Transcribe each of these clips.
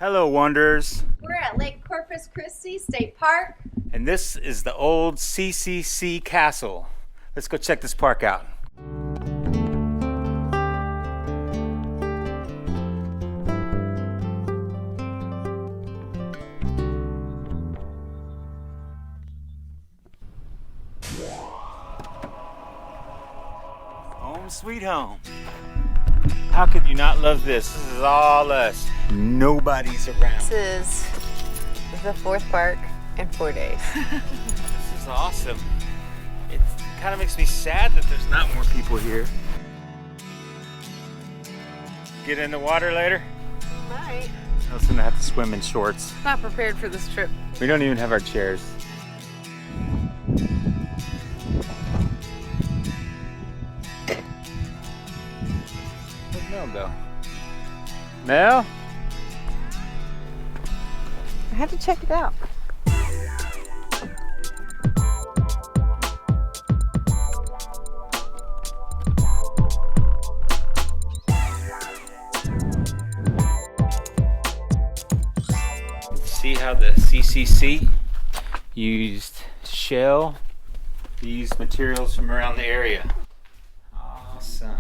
Hello, Wanderers. We're at Lake Corpus Christi State Park. And this is the old CCC Castle. Let's go check this park out. Home sweet home. How could you not love this? This is all us. Nobody's around. This is the fourth park in 4 days. This is awesome. It kind of makes me sad that there's not more people here. Get in the water later? Might. I was gonna have to swim in shorts. Not prepared for this trip. We don't even have our chairs. Where'd Mel go? Mel? I have to check it out. See how the CCC used Shell, these materials from around the area. Awesome.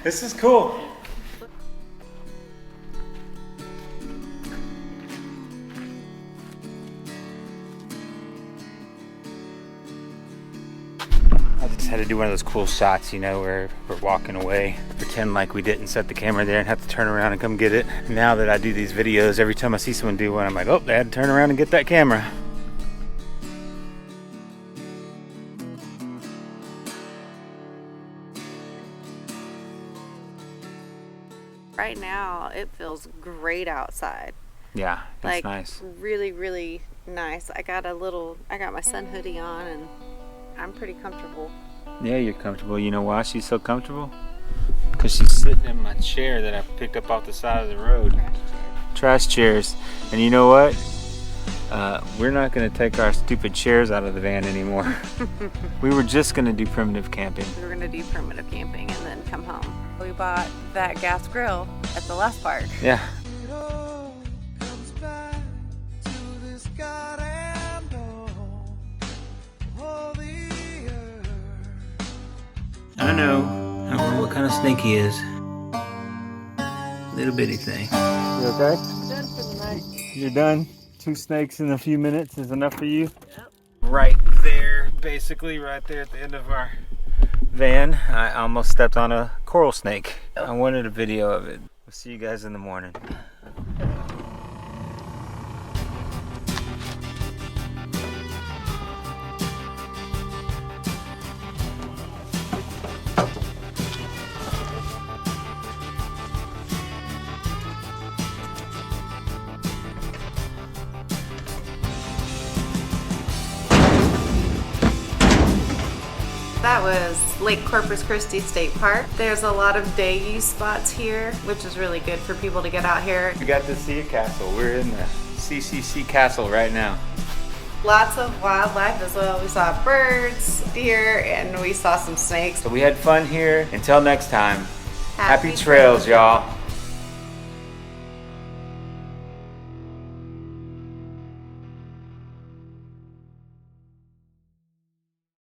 This is cool. I just had to do one of those cool shots, you know, where we're walking away, pretend like we didn't set the camera there and have to turn around and come get it. Now that I do these videos, every time I see someone do one, I'm like, oh, they had to turn around and get that camera. Right now, it feels great outside. Yeah, that's Like, nice. really, really nice. I got my sun hoodie on and I'm pretty comfortable. Yeah, you're comfortable. You know why she's so comfortable? Because she's sitting in my chair that I picked up off the side of the road. Trash chairs. And you know what? We're not going to take our stupid chairs out of the van anymore. We were just going to do primitive camping. We were gonna do primitive camping and then come home. We bought that gas grill at the last park. Yeah. I know what kind of snake he is. Little bitty thing. You okay? I'm done for the night. You're done? 2 snakes in a few minutes is enough for you? Yep. Right there, basically right there at the end of our van, I almost stepped on a coral snake. I wanted a video of it. We'll see you guys in the morning. That was Lake Corpus Christi State Park. There's a lot of day use spots here, which is really good for people to get out here. We got to see a castle. We're in the CCC Castle right now. Lots of wildlife as well. We saw birds, deer, and we saw some snakes. So we had fun here. Until next time, happy trails, y'all.